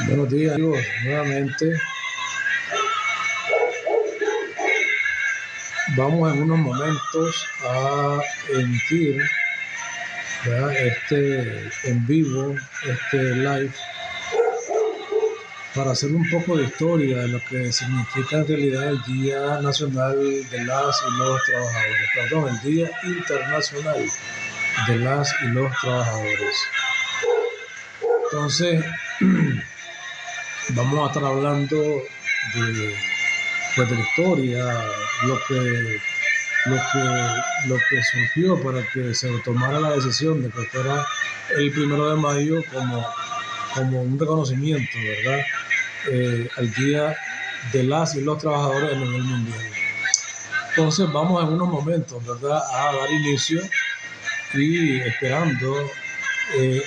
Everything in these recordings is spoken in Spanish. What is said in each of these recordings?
Buenos días, amigos. Nuevamente vamos en unos momentos a emitir, ¿verdad?, este en vivo, este live, para hacer un poco de historia de lo que significa en realidad el Día Nacional de las y los Trabajadores, perdón, el Día Internacional de las y los Trabajadores. Entonces, vamos a estar hablando de la historia, lo que surgió para que se tomara la decisión de que fuera el 1 de mayo como un reconocimiento, ¿verdad?, al Día de las y los Trabajadores a nivel mundial. Entonces vamos en unos momentos, ¿verdad?, a dar inicio y esperando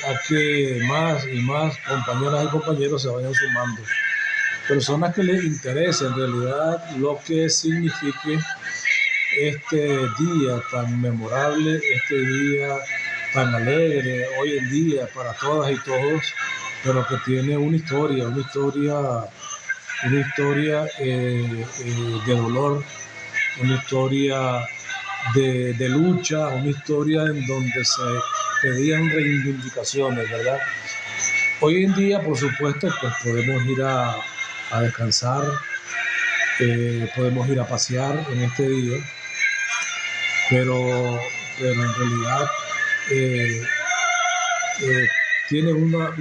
a que más y más compañeras y compañeros se vayan sumando. Personas que les interese en realidad lo que signifique este día tan memorable, este día tan alegre hoy en día para todas y todos, pero que tiene una historia de dolor, una historia de lucha, una historia en donde se pedían reivindicaciones, ¿verdad? Hoy en día, por supuesto, pues podemos ir a descansar, podemos ir a pasear en este día, pero en realidad tiene una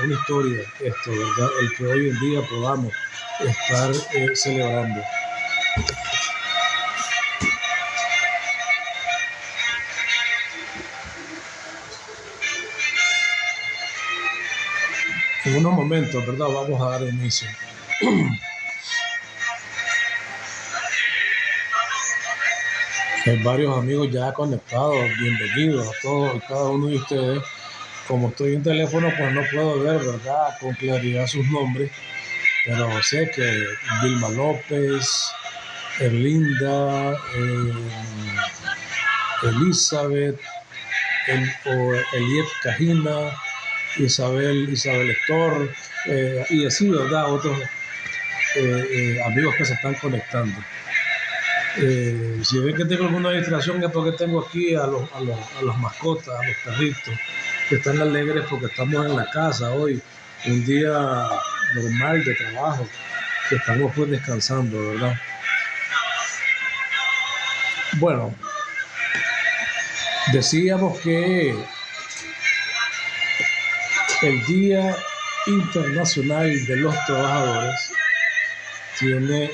historia esto, ¿verdad?, el que hoy en día podamos estar celebrando. En unos momentos, ¿verdad?, vamos a dar inicio. Hay varios amigos ya conectados, bienvenidos a todos y cada uno de ustedes. Como estoy en teléfono, pues no puedo ver, ¿verdad?, con claridad sus nombres, pero sé que Vilma López, Erlinda, Elizabeth, Eliet Cajina, Isabel Estor, y así, ¿verdad?, otros amigos que se están conectando. Si ven que tengo alguna distracción es porque tengo aquí a las mascotas, a los perritos, que están alegres porque estamos en la casa hoy, un día normal de trabajo, que estamos pues descansando, ¿verdad? Bueno, decíamos que el Día Internacional de los Trabajadores tiene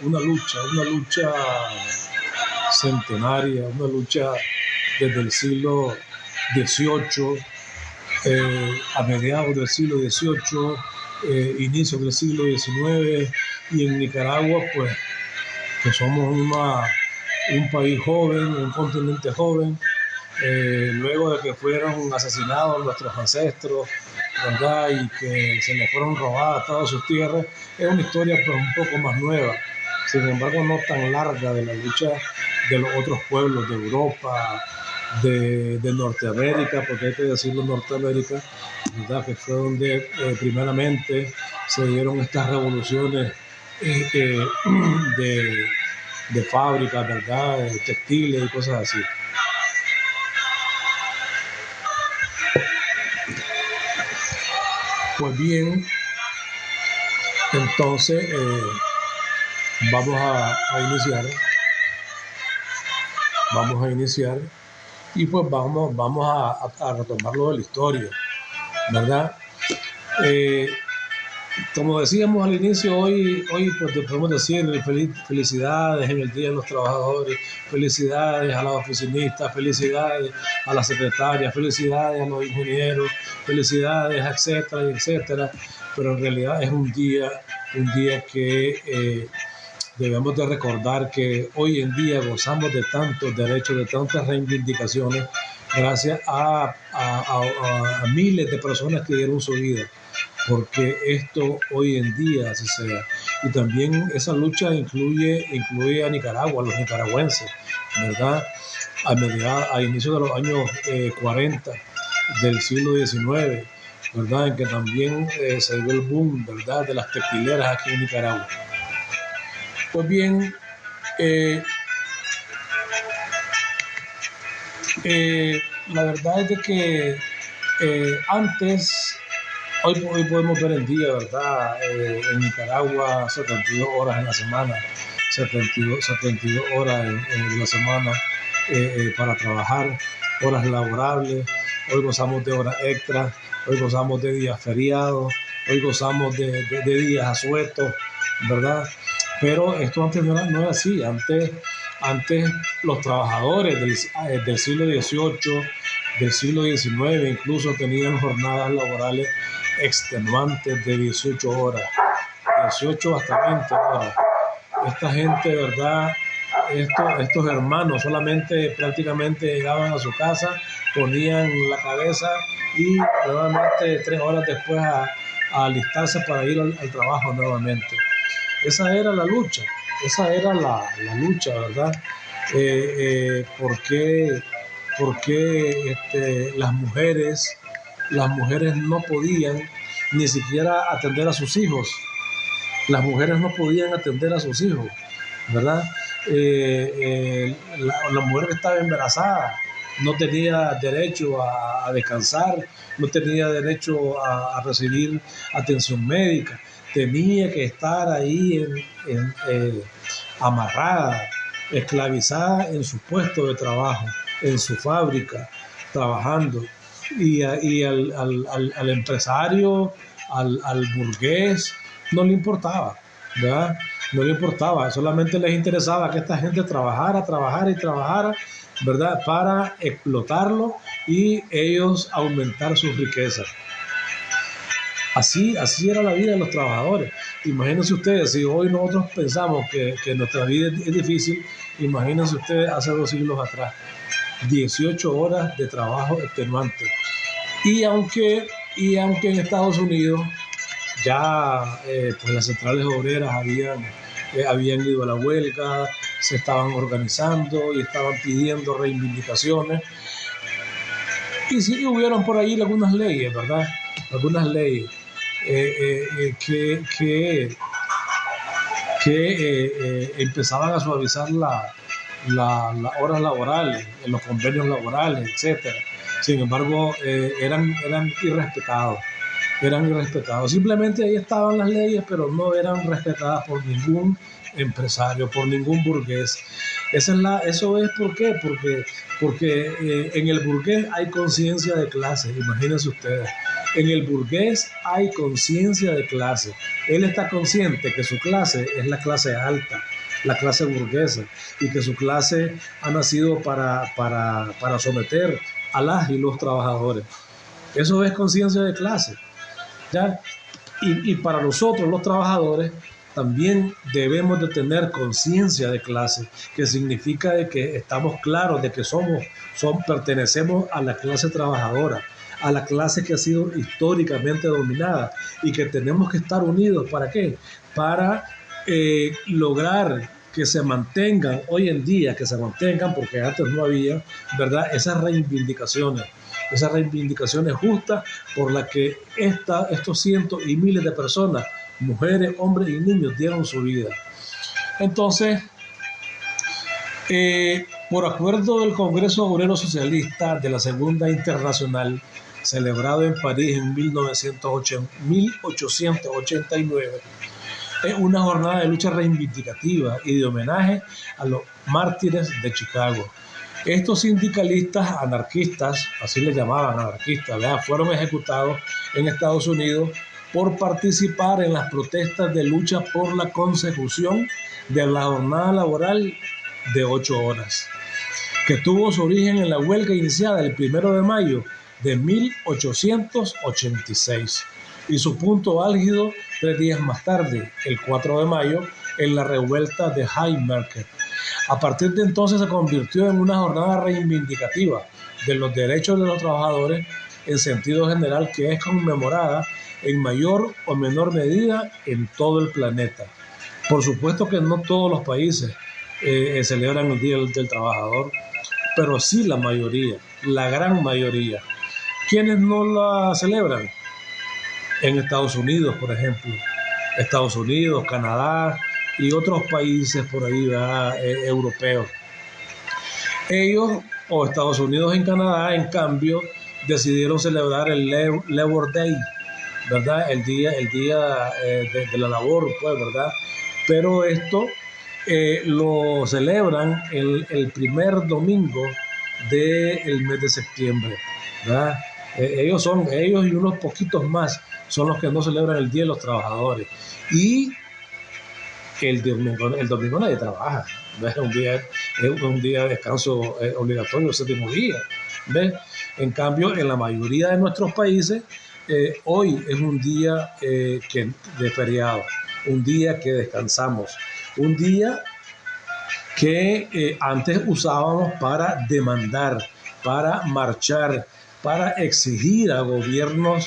una lucha centenaria, una lucha desde el siglo XVIII, a mediados del siglo XVIII, inicios del siglo XIX, y en Nicaragua, pues, que somos un país joven, un continente joven, luego de que fueron asesinados nuestros ancestros, ¿verdad?, y que se les fueron robadas todas sus tierras, es una historia pues un poco más nueva, sin embargo no tan larga, de la lucha de los otros pueblos de Europa, de Norteamérica, porque hay que decirlo, Norteamérica, ¿verdad?, que fue donde primeramente se dieron estas revoluciones de fábricas, ¿verdad?, de textiles y cosas así. Pues bien, entonces vamos a iniciar y pues vamos a retomarlo de la historia, ¿verdad? Como decíamos al inicio, hoy pues te podemos decir felicidades en el Día de los Trabajadores, felicidades a los oficinistas, felicidades a las secretarias, felicidades a los ingenieros, felicidades, etcétera, etcétera, pero en realidad es un día que debemos de recordar que hoy en día gozamos de tantos derechos, de tantas reivindicaciones, gracias a miles de personas que dieron su vida. porque esto hoy en día así sea. Y también esa lucha incluye a Nicaragua, a los nicaragüenses, ¿verdad? A inicios de los años 40 del siglo XIX, ¿verdad? En que también se dio el boom, ¿verdad?, de las tequileras aquí en Nicaragua. Pues bien, la verdad es de que antes, hoy podemos ver el día, ¿verdad? En Nicaragua, 72 horas en la semana, 72 horas en la semana para trabajar, horas laborables. Hoy gozamos de horas extras, hoy gozamos de días feriados, hoy gozamos de días asuetos, ¿verdad? Pero esto antes no era así. Antes los trabajadores del siglo XVIII, del siglo XIX, incluso tenían jornadas laborales extenuantes de 18 horas, 18 hasta 20 horas. Esta gente, ¿verdad? Estos hermanos solamente prácticamente llegaban a su casa, ponían la cabeza y nuevamente 3 horas después a alistarse para ir al trabajo nuevamente. Esa era la lucha, ¿verdad? ¿Por qué las mujeres no podían ni siquiera atender a sus hijos? Las mujeres no podían atender a sus hijos, ¿verdad? La mujer que estaba embarazada no tenía derecho a descansar, no tenía derecho a recibir atención médica, tenía que estar ahí amarrada, esclavizada en su puesto de trabajo, en su fábrica, trabajando. Y al empresario, al burgués, no le importaba, ¿verdad? No le importaba, solamente les interesaba que esta gente trabajara, ¿verdad? Para explotarlo y ellos aumentar sus riquezas. Así era la vida de los trabajadores. Imagínense ustedes, si hoy nosotros pensamos que nuestra vida es difícil, imagínense ustedes hace 2 siglos atrás. 18 horas de trabajo extenuante. Y aunque en Estados Unidos ya pues las centrales obreras habían ido a la huelga, se estaban organizando y estaban pidiendo reivindicaciones. Y sí hubieron por ahí algunas leyes, ¿verdad? Algunas leyes que empezaban a suavizar las horas laborales, en los convenios laborales, etcétera. Sin embargo, eran irrespetados. Simplemente ahí estaban las leyes, pero no eran respetadas por ningún empresario, por ningún burgués. Eso es ¿por qué? Porque en el burgués hay conciencia de clase, imagínense ustedes. En el burgués hay conciencia de clase. Él está consciente que su clase es la clase alta, la clase burguesa, y que su clase ha nacido para someter a las y los trabajadores. Eso es conciencia de clase, ¿ya? Y para nosotros los trabajadores también debemos de tener conciencia de clase, que significa de que estamos claros de que pertenecemos a la clase trabajadora, a la clase que ha sido históricamente dominada y que tenemos que estar unidos. ¿Para qué? Para lograr que se mantengan hoy en día, porque antes no había, ¿verdad?, esas reivindicaciones justas por las que estos cientos y miles de personas, mujeres, hombres y niños, dieron su vida. Entonces, por acuerdo del Congreso Obrero Socialista de la Segunda Internacional, celebrado en París en 1889, es una jornada de lucha reivindicativa y de homenaje a los mártires de Chicago. Estos sindicalistas anarquistas, así les llamaban anarquistas, ¿verdad?, fueron ejecutados en Estados Unidos por participar en las protestas de lucha por la consecución de la jornada laboral de 8 horas, que tuvo su origen en la huelga iniciada el 1 de mayo de 1886 y su punto álgido 3 días más tarde, el 4 de mayo, en la revuelta de Haymarket. A partir de entonces se convirtió en una jornada reivindicativa de los derechos de los trabajadores en sentido general, que es conmemorada en mayor o menor medida en todo el planeta. Por supuesto que no todos los países celebran el Día del Trabajador, pero sí la mayoría, la gran mayoría. ¿Quiénes no la celebran? En Estados Unidos, por ejemplo. Estados Unidos, Canadá y otros países por ahí, europeos. Ellos, o Estados Unidos en Canadá, en cambio, decidieron celebrar el Labor Day, ¿verdad? El día de la labor, pues, ¿verdad? Pero esto lo celebran el primer domingo del mes de septiembre, ¿verdad? Ellos y unos poquitos más son los que no celebran el Día de los Trabajadores. Y el domingo nadie trabaja, ¿ves? Es un día de descanso obligatorio, el séptimo día, ¿ves? En cambio, en la mayoría de nuestros países, hoy es un día de feriado, un día que descansamos, un día que antes usábamos para demandar, para marchar, para exigir a gobiernos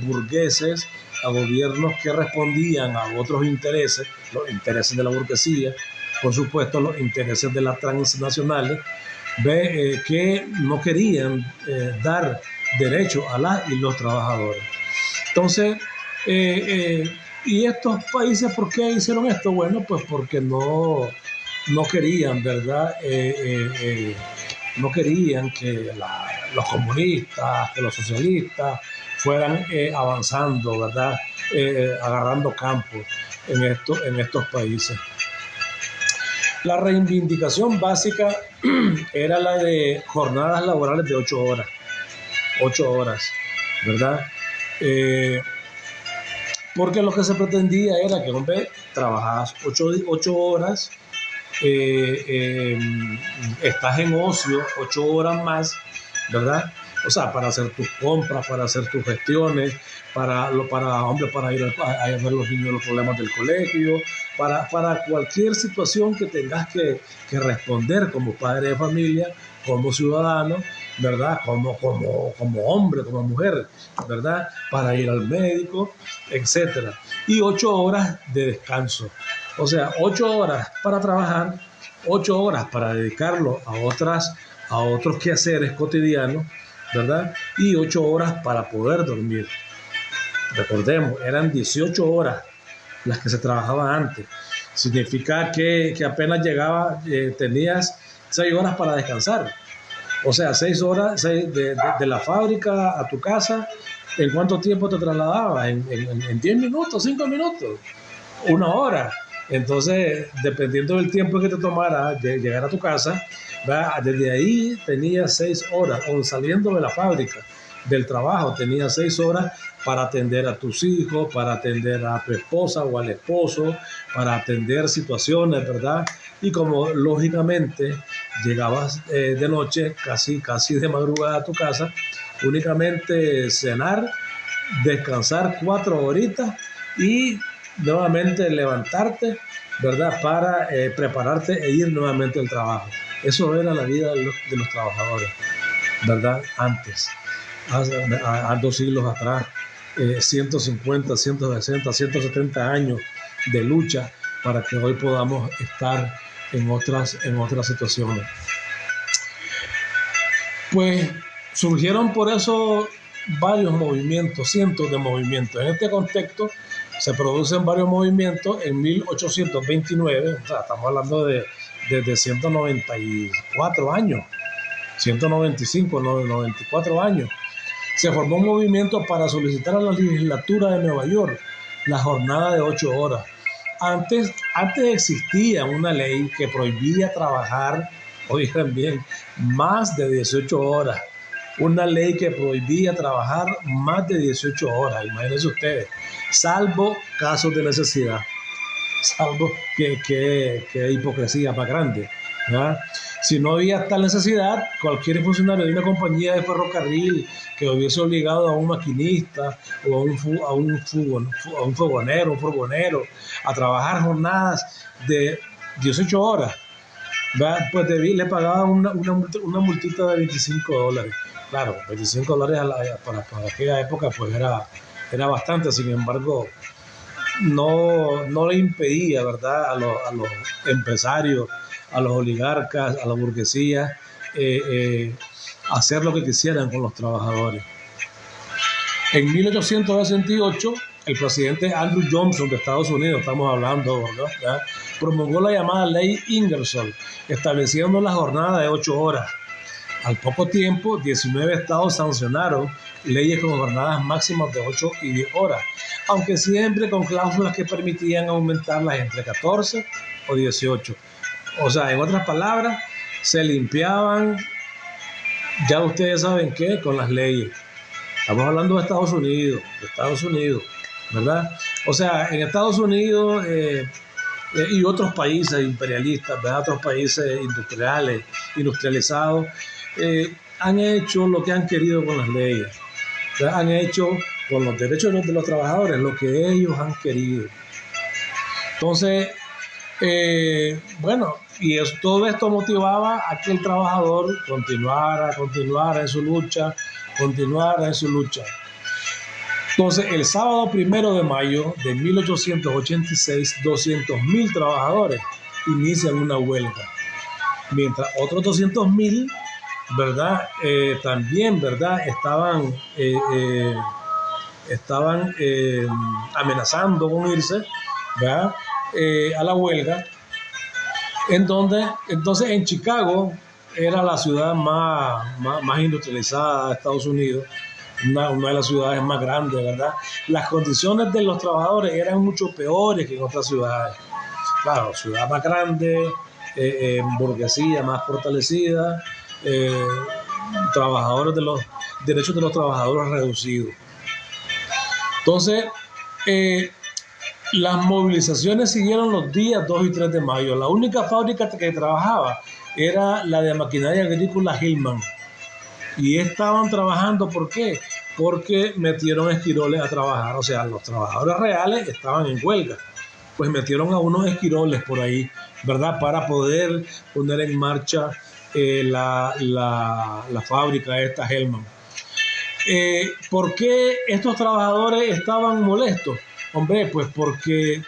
burgueses, a gobiernos que respondían a otros intereses, los intereses de la burguesía, por supuesto los intereses de las transnacionales, que no querían dar derecho a las y los trabajadores. Entonces, ¿y estos países por qué hicieron esto? Bueno, pues porque no querían, ¿verdad? No querían que los comunistas, que los socialistas fueran avanzando, ¿verdad? Agarrando campos en estos países. La reivindicación básica era la de jornadas laborales de 8 horas. 8 horas, ¿verdad? Porque lo que se pretendía era que, hombre, trabajabas 8 horas, estás en ocio 8 horas más, ¿verdad? O sea, para hacer tus compras, para hacer tus gestiones, para ir a ver los niños los problemas del colegio, para cualquier situación que tengas que responder como padre de familia, como ciudadano, ¿verdad? Como hombre, como mujer, ¿verdad? Para ir al médico, etcétera. Y 8 horas de descanso. O sea, 8 horas para trabajar, 8 horas para dedicarlo a otros quehaceres cotidianos, ¿verdad? Y 8 horas para poder dormir. Recordemos, eran 18 horas las que se trabajaban antes. Significa que apenas tenías 6 horas para descansar. O sea, 6 horas de la fábrica a tu casa. ¿En cuánto tiempo te trasladabas? ¿En 10 minutos, 5 minutos, 1 hora? Entonces, dependiendo del tiempo que te tomara llegar a tu casa, ¿verdad? Desde ahí tenías 6 horas, o saliendo de la fábrica, del trabajo, tenías 6 horas para atender a tus hijos, para atender a tu esposa o al esposo, para atender situaciones, ¿verdad? Y como lógicamente llegabas de noche, casi de madrugada a tu casa, únicamente cenar, descansar 4 horitas y nuevamente levantarte, ¿verdad? Para prepararte e ir nuevamente al trabajo. Eso era la vida de los trabajadores, ¿verdad? Antes, a 2 siglos atrás, 150, 160, 170 años de lucha para que hoy podamos estar en otras situaciones. Pues surgieron por eso varios movimientos, cientos de movimientos. En este contexto se producen varios movimientos. En 1829, o sea, estamos hablando de 194 años, 195, 94 años, se formó un movimiento para solicitar a la legislatura de Nueva York la jornada de 8 horas. Antes existía una ley que prohibía trabajar, oigan bien, más de 18 horas. Una ley que prohibía trabajar más de 18 horas, imagínense ustedes, salvo casos de necesidad, salvo que hipocresía más grande, ¿verdad? Si no había tal necesidad, cualquier funcionario de una compañía de ferrocarril que hubiese obligado a un maquinista o a un furgonero a trabajar jornadas de 18 horas, ¿verdad? Pues le pagaban una multita de $25. Claro, $25 para aquella época pues era bastante. Sin embargo, no le impedía, ¿verdad?, a los empresarios, a los oligarcas, a la burguesía, eh, eh, hacer lo que quisieran con los trabajadores. En 1868, el presidente Andrew Johnson de Estados Unidos, estamos hablando, ¿verdad?, ¿ya?, promulgó la llamada Ley Ingersoll, estableciendo la jornada de 8 horas. Al poco tiempo, 19 estados sancionaron leyes con jornadas máximas de 8 y 10 horas, aunque siempre con cláusulas que permitían aumentarlas entre 14 o 18. O sea, en otras palabras, se limpiaban, ya ustedes saben qué, con las leyes. Estamos hablando de Estados Unidos, ¿verdad? O sea, en Estados Unidos y otros países imperialistas, ¿verdad?, otros países industrializados, han hecho lo que han querido con las leyes, ¿verdad? Han hecho con los derechos de los trabajadores lo que ellos han querido. Entonces, bueno, y todo esto motivaba a que el trabajador continuara en su lucha. Entonces, el sábado 1 de mayo de 1886, 200.000 trabajadores inician una huelga, mientras otros 200.000, ¿verdad?, también, ¿verdad?, estaban amenazando con irse, ¿verdad?, a la huelga. Entonces en Chicago era la ciudad más industrializada de Estados Unidos, una de las ciudades más grandes, ¿verdad? Las condiciones de los trabajadores eran mucho peores que en otras ciudades. Claro, ciudad más grande, burguesía más fortalecida, trabajadores de los derechos de los trabajadores reducidos. Entonces, las movilizaciones siguieron los días 2 y 3 de mayo. La única fábrica que trabajaba era la de maquinaria agrícola Hillman. Y estaban trabajando, ¿por qué? Porque metieron esquiroles a trabajar. O sea, los trabajadores reales estaban en huelga. Pues metieron a unos esquiroles por ahí, ¿verdad?, para poder poner en marcha la fábrica esta Hillman. ¿Por qué estos trabajadores estaban molestos? Hombre, pues porque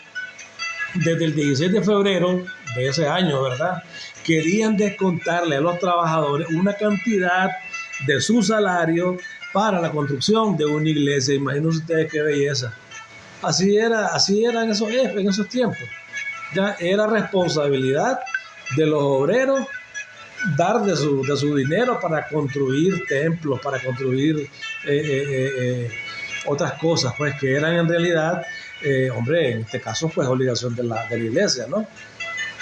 desde el 16 de febrero de ese año, ¿verdad?, querían descontarle a los trabajadores una cantidad de su salario para la construcción de una iglesia. Imagínense ustedes qué belleza. Así era en esos tiempos. Ya era responsabilidad de los obreros dar de su dinero para construir templos, para construir otras cosas, pues, que eran en realidad, hombre, en este caso, pues, obligación de la iglesia, ¿no?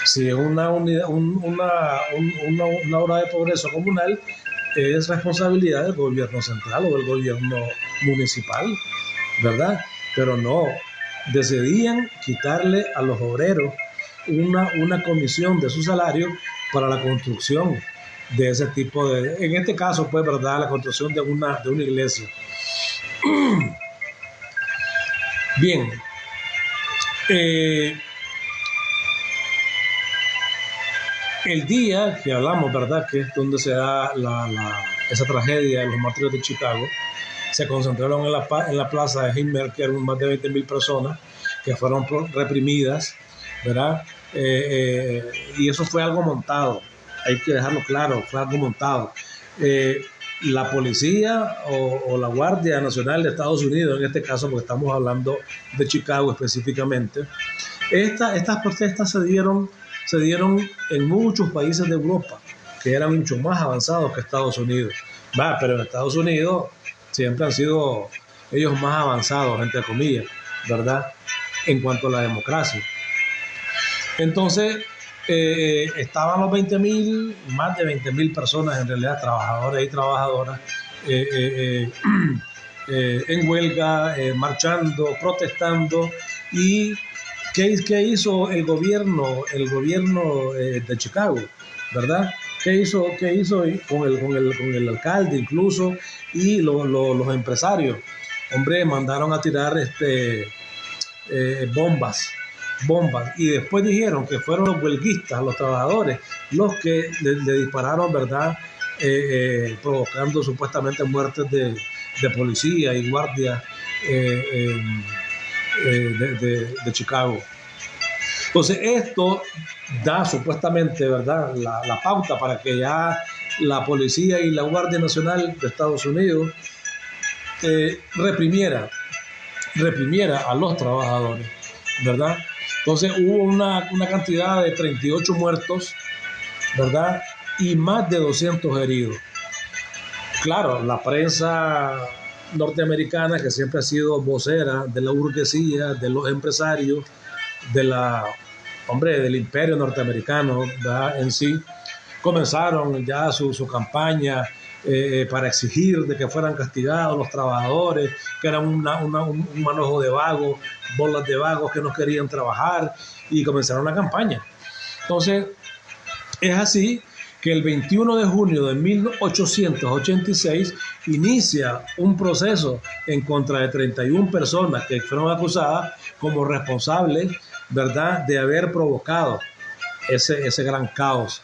Si es una obra de progreso comunal, es responsabilidad del gobierno central o del gobierno municipal, ¿verdad? Pero no, decidían quitarle a los obreros una comisión de su salario para la construcción de ese tipo en este caso, pues, ¿verdad?, la construcción de una iglesia. Bien, el día que hablamos, ¿verdad?, que es donde se da esa tragedia de los mártires de Chicago, se concentraron en la plaza de Himmler, que eran más de 20.000 personas que fueron reprimidas, ¿verdad? Y eso fue algo montado, hay que dejarlo claro, fue algo montado. La policía o la Guardia Nacional de Estados Unidos, en este caso, porque estamos hablando de Chicago específicamente, estas protestas se dieron en muchos países de Europa, que eran mucho más avanzados que Estados Unidos. Pero en Estados Unidos siempre han sido ellos más avanzados, entre comillas, ¿verdad?, en cuanto a la democracia. Entonces, estaban los 20.000, más de 20.000 personas en realidad, trabajadores y trabajadoras, en huelga, marchando, protestando. ¿Y qué hizo el gobierno de Chicago, ¿verdad? ¿Qué hizo con el alcalde incluso y los empresarios? Hombre, mandaron a tirar bombas, y después dijeron que fueron los huelguistas, los trabajadores, los que le dispararon, ¿verdad?, provocando supuestamente muertes de policía y guardias de Chicago. Entonces esto da supuestamente, ¿verdad?, la pauta para que ya la policía y la Guardia Nacional de Estados Unidos reprimiera a los trabajadores, ¿verdad? Entonces hubo una cantidad de 38 muertos, ¿verdad?, y más de 200 heridos. Claro, la prensa norteamericana, que siempre ha sido vocera de la burguesía, de los empresarios, del imperio norteamericano, ¿verdad?, en sí, comenzaron ya su campaña para exigir de que fueran castigados los trabajadores, que eran un manojo de vagos, bolas de vagos que no querían trabajar, y comenzaron la campaña. Entonces, es así que el 21 de junio de 1886 inicia un proceso en contra de 31 personas que fueron acusadas como responsables, ¿verdad?, de haber provocado ese gran caos,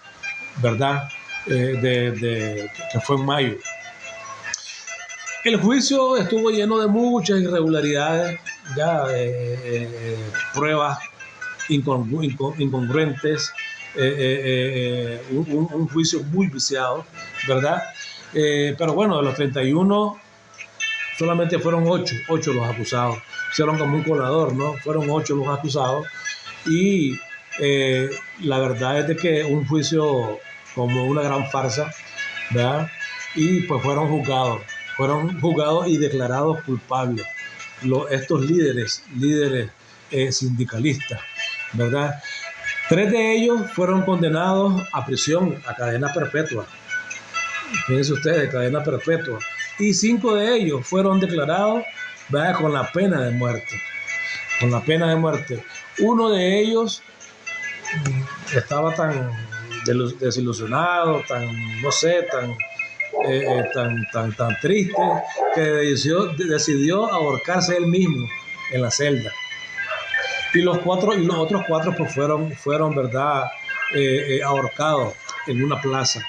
¿verdad?, que fue en mayo. El juicio estuvo lleno de muchas irregularidades, ya pruebas incongruentes, un juicio muy viciado, ¿verdad? Pero bueno, de los 31 solamente fueron 8 los acusados. Hicieron como un colador, ¿no? Fueron 8 los acusados, y la verdad es de que un juicio como una gran farsa, ¿verdad? Y pues fueron juzgados y declarados culpables estos líderes sindicalistas, ¿verdad? 3 de ellos fueron condenados a prisión, a cadena perpetua. Fíjense ustedes, cadena perpetua. Y 5 de ellos fueron declarados, ¿verdad?, con la pena de muerte. Con la pena de muerte. Uno de ellos estaba tan desilusionado, tan triste, que decidió ahorcarse él mismo en la celda. Y los otros 4 pues fueron ¿verdad?, ahorcados en una plaza.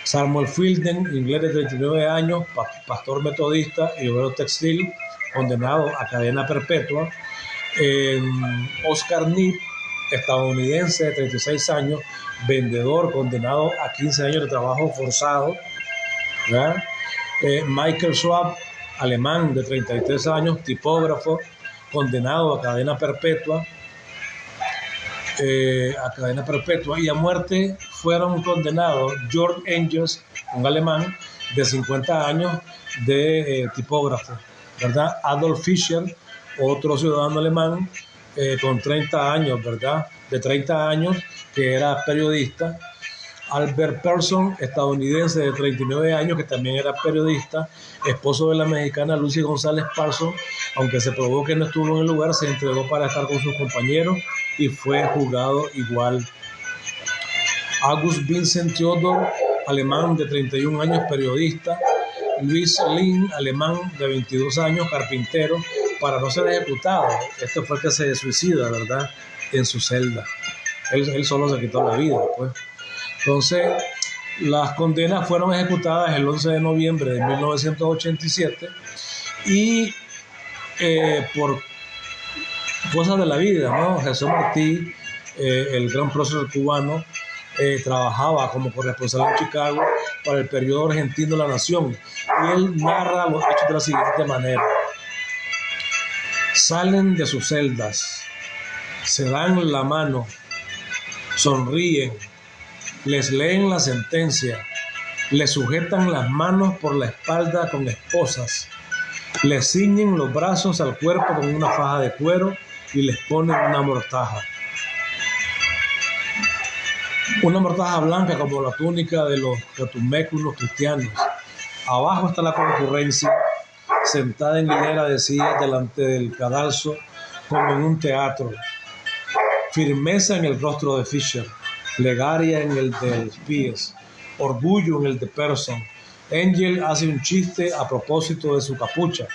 Samuel Fielden, inglés de 39 años, pastor metodista y obrero textil, condenado a cadena perpetua. Oscar Knipp, estadounidense de 36 años, vendedor, condenado a 15 años de trabajo forzado, ¿verdad? Michael Schwab, alemán de 33 años, tipógrafo, condenado a cadena perpetua. Y a muerte fueron condenados George Engels, un alemán de 50 años, de tipógrafo, ¿verdad? Adolf Fischer, otro ciudadano alemán con 30 años, ¿verdad?, de 30 años, que era periodista. Albert Person, estadounidense de 39 años, que también era periodista, esposo de la mexicana Lucy González Parson, aunque se probó que no estuvo en el lugar, se entregó para estar con sus compañeros y fue juzgado igual. August Vincent Theodor, alemán de 31 años, periodista. Luis Lin, alemán de 22 años, carpintero, para no ser ejecutado. Este fue el que se suicida, ¿verdad?, en su celda. Él solo se quitó la vida, pues. Entonces, las condenas fueron ejecutadas el 11 de noviembre de 1987 y por cosas de la vida, ¿no? Jesús Martí, el gran prócer cubano, trabajaba como corresponsal en Chicago para el periódico argentino La Nación, y él narra los hechos de la siguiente manera: salen de sus celdas, se dan la mano, sonríen, les leen la sentencia, les sujetan las manos por la espalda con esposas, les ciñen los brazos al cuerpo con una faja de cuero y les ponen una mortaja. Una mortaja blanca como la túnica de los catuméculos cristianos. Abajo está la concurrencia, sentada en hilera de sillas delante del cadalso, como en un teatro. Firmeza en el rostro de Fischer, plegaria en el de Spies, orgullo en el de Person. Engel hace un chiste a propósito de su capucha.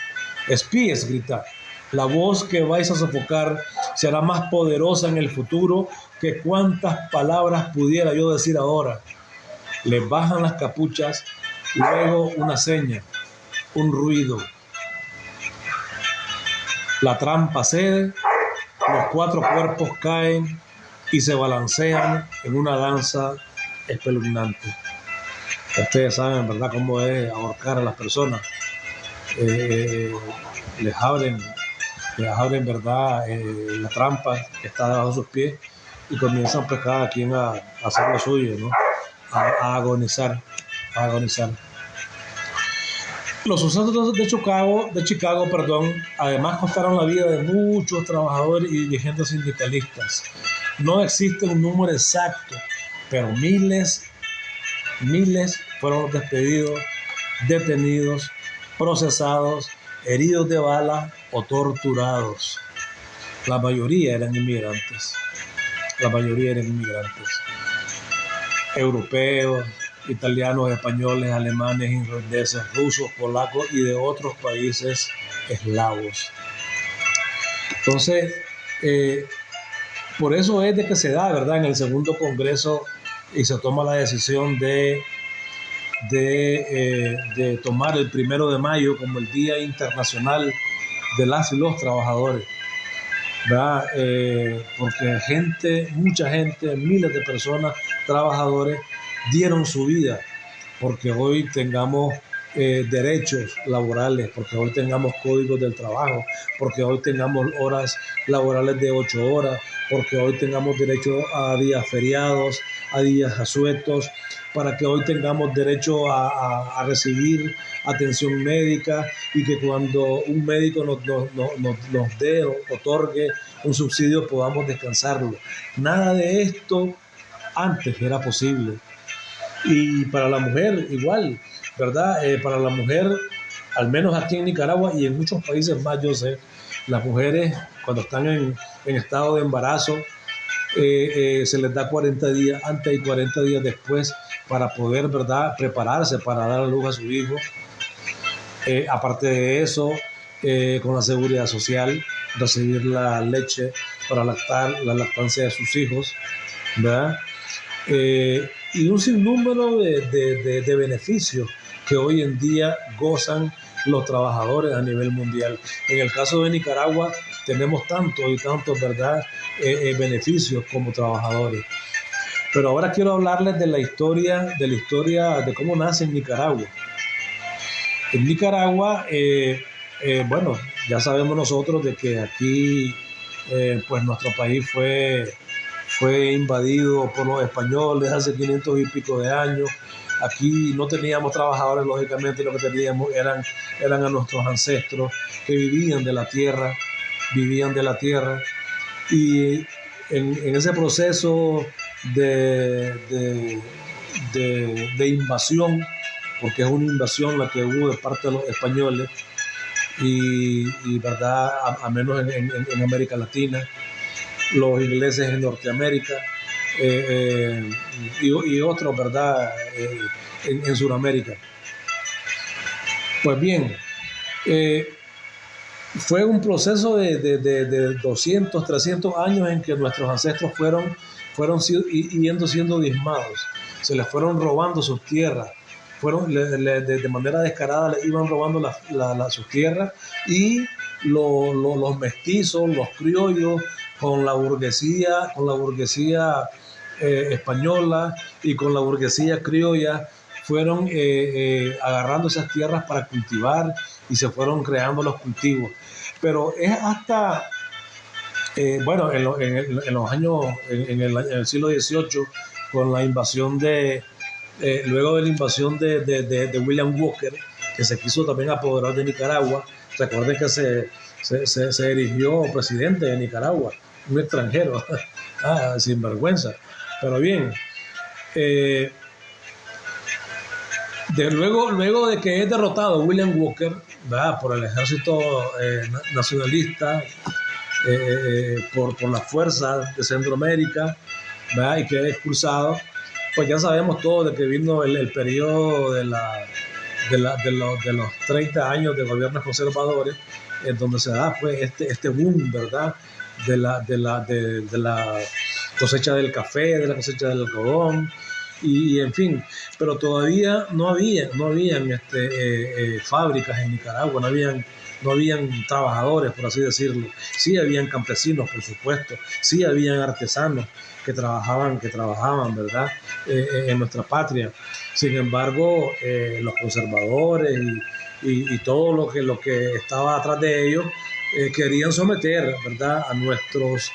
Spies grita: la voz que vais a sofocar será más poderosa en el futuro que cuantas palabras pudiera yo decir ahora. Les bajan las capuchas, luego una seña, un ruido. La trampa cede, los 4 cuerpos caen y se balancean en una danza espeluznante. Ustedes saben, ¿verdad?, cómo es ahorcar a las personas. Les abren, ¿verdad?, la trampa que está debajo de sus pies y comienzan pues cada quien a hacer lo suyo, ¿no? A agonizar. Los sucesos de Chicago, además costaron la vida de muchos trabajadores y dirigentes sindicalistas. No existe un número exacto, pero miles fueron despedidos, detenidos, procesados, heridos de bala o torturados. La mayoría eran inmigrantes. Europeos, italianos, españoles, alemanes, irlandeses, rusos, polacos y de otros países eslavos. Entonces, por eso es de que se da, ¿verdad?, en el segundo congreso y se toma la decisión de tomar el 1 de mayo como el Día Internacional de las y los Trabajadores, ¿verdad? Porque mucha gente, miles de personas, trabajadores, dieron su vida porque hoy tengamos derechos laborales, porque hoy tengamos códigos del trabajo, porque hoy tengamos horas laborales de 8 horas, porque hoy tengamos derecho a días feriados, a días asuetos, para que hoy tengamos derecho a recibir atención médica y que cuando un médico nos dé o otorgue un subsidio podamos descansarlo. Nada de esto antes era posible. Y para la mujer igual, ¿verdad? Para la mujer, al menos aquí en Nicaragua y en muchos países más, yo sé, las mujeres cuando están en estado de embarazo, se les da 40 días antes y 40 días después para poder, ¿verdad?, prepararse para dar a luz a su hijo. Aparte de eso, con la seguridad social, recibir la leche para la lactancia de sus hijos, ¿verdad? Y un sinnúmero de beneficios que hoy en día gozan los trabajadores a nivel mundial. En el caso de Nicaragua tenemos tantos y tantos, ¿verdad?, beneficios como trabajadores. Pero ahora quiero hablarles de la historia de cómo nace en Nicaragua. En Nicaragua, bueno, ya sabemos nosotros de que aquí, pues nuestro país fue invadido por los españoles hace 500 y pico de años. Aquí no teníamos trabajadores, lógicamente lo que teníamos eran a nuestros ancestros que vivían de la tierra. Y en ese proceso de invasión, porque es una invasión la que hubo de parte de los españoles, y verdad, a menos en América Latina, los ingleses en Norteamérica, y otros, ¿verdad?, en Sudamérica. Pues bien, fue un proceso de 200, 300 años en que nuestros ancestros fueron siendo diezmados. Se les fueron robando sus tierras. De manera descarada les iban robando sus tierras, y los mestizos, los criollos, con la burguesía española y con la burguesía criolla, fueron agarrando esas tierras para cultivar y se fueron creando los cultivos. Pero es hasta, bueno, en los años, en el siglo XVIII, con la invasión luego de la invasión de William Walker, que se quiso también apoderar de Nicaragua. Recuerden que se erigió presidente de Nicaragua, un extranjero, sin vergüenza. Pero bien, luego de que es derrotado William Walker, ¿verdad?, por el ejército nacionalista, por las fuerzas de Centroamérica, ¿verdad?, y que es expulsado, pues ya sabemos todos de que vino el periodo de los 30 años de gobiernos conservadores, en donde se da pues este boom, ¿verdad?, de la cosecha del café, de la cosecha del algodón, en fin, pero todavía no habían fábricas en Nicaragua, no habían trabajadores, por así decirlo. Sí habían campesinos, por supuesto, sí habían artesanos que trabajaban, ¿verdad? En nuestra patria. Sin embargo, los conservadores y todo lo que estaba atrás de ellos querían someter, ¿verdad? A nuestros